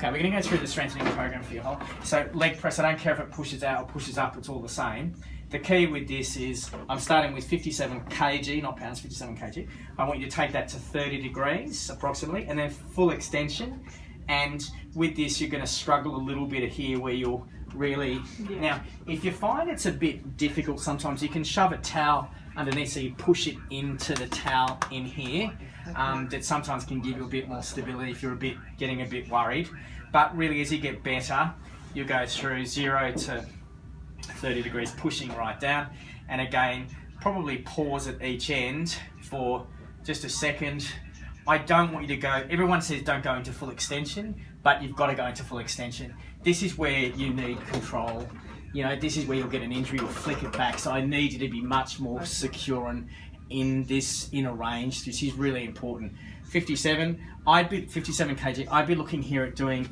Okay, we're going to go through the strengthening program for your whole. So leg press, I don't care if it pushes out or pushes up, it's all the same. The key with this is, I'm starting with 57 kg, not pounds, 57 kg. I want you to take that to 30 degrees approximately, and then full extension. And with this, you're going to struggle a little bit here where you'll really... Yeah. Now, if you find it's a bit difficult sometimes, you can shove a towel underneath so you push it into the towel in here. That sometimes can give you a bit more stability if you're getting a bit worried. But really, as you get better, you go through 0 to 30 degrees, pushing right down. And again, probably pause at each end for just a second. I don't want you to go, everyone says don't go into full extension, but you've got to go into full extension. This is where you need control. You know, this is where you'll get an injury or flick it back. So I need you to be much more secure and in a range. This is really important. 57 kg, I'd be looking here at doing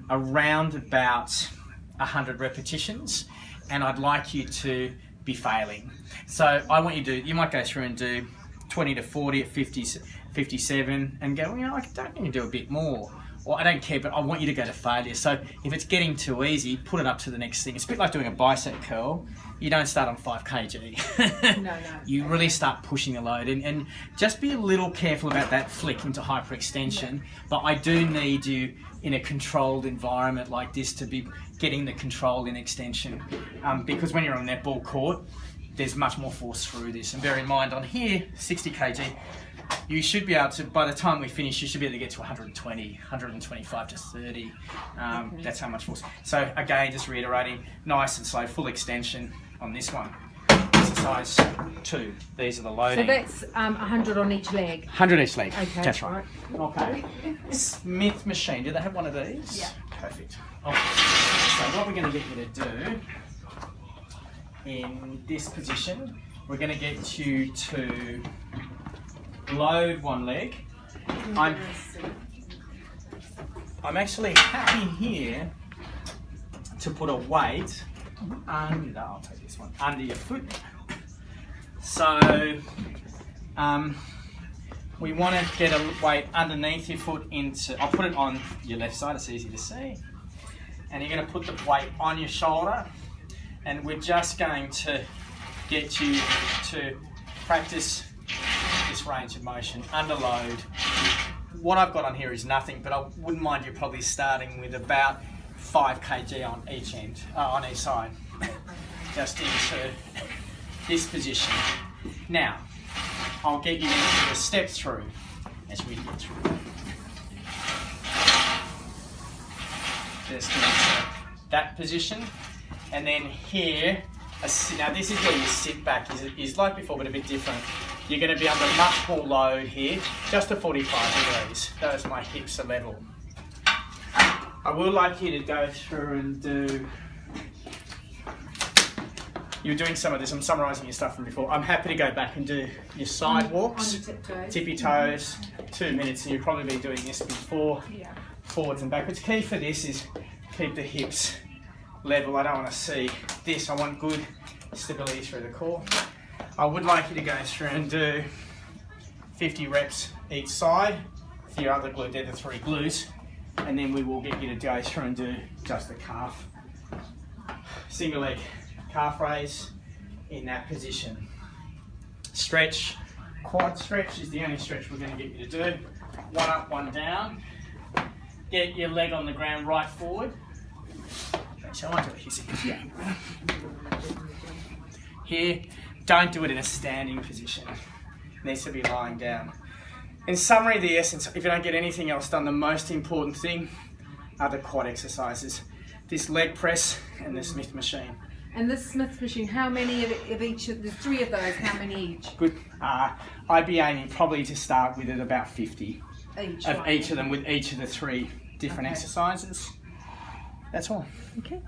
around about 100 repetitions, and I'd like you to be failing. So I want you to do, you might go through and do 20 to 40 at 57 and go, you know, I don't need to do a bit more. Or I don't care, but I want you to go to failure. So if it's getting too easy, put it up to the next thing. It's a bit like doing a bicep curl. You don't start on 5 kg. No. You really start pushing the load, and just be a little careful about that flick into hyperextension. Yeah. But I do need you in a controlled environment like this to be getting the control in extension. Because when you're on a netball court, there's much more force through this. And bear in mind, on here, 60 kg, you should be able to, by the time we finish, you should be able to get to 120, 125 to 30. Okay. That's how much force. So again, just reiterating, nice and slow, full extension on this one. Exercise 2. These are the loading. So that's 100 on each leg? 100 each leg. Okay. That's right. Okay. Smith machine. Do they have one of these? Yeah. Perfect. Okay. So what we're going to get you to do in this position, we're going to get you to load one leg. I'm actually happy here to put a weight under, I'll take this one, under your foot. So we want to get a weight underneath your foot into, I'll put it on your left side, it's easy to see. And you're going to put the weight on your shoulder, and we're just going to get you to practice this range of motion under load. What I've got on here is nothing, but I wouldn't mind you probably starting with about 5 kg on each end, on each side, just into this position. Now, I'll get you into a step through as we get through. Just into that position, and then here, now this is where you sit back, is like before but a bit different. You're going to be under much more load here, just to 45 degrees. Those my hips are level. I would like you to go through and do, you were doing some of this, I'm summarising your stuff from before. I'm happy to go back and do your side walks, tippy toes, 2 minutes, and you'll probably be doing this before, forwards and backwards. Key for this is keep the hips level. I don't want to see this, I want good stability through the core. I would like you to go through and do 50 reps each side for your other glute, they're the 3 glutes, and then we will get you to go through and do just the calf. Single leg calf raise in that position. Stretch, quad stretch is the only stretch we're going to get you to do. 1 up, 1 down. Get your leg on the ground right forward. So I want to do a hissy. Yeah. Here, don't do it in a standing position. It needs to be lying down. In summary, the essence, if you don't get anything else done, the most important thing are the quad exercises. This leg press and the Smith machine. And this Smith machine, how many of each of the 3 of those, how many each? Good. I'd be aiming probably to start with at about 50 each of them, with each of the 3 different exercises. That's all. Okay.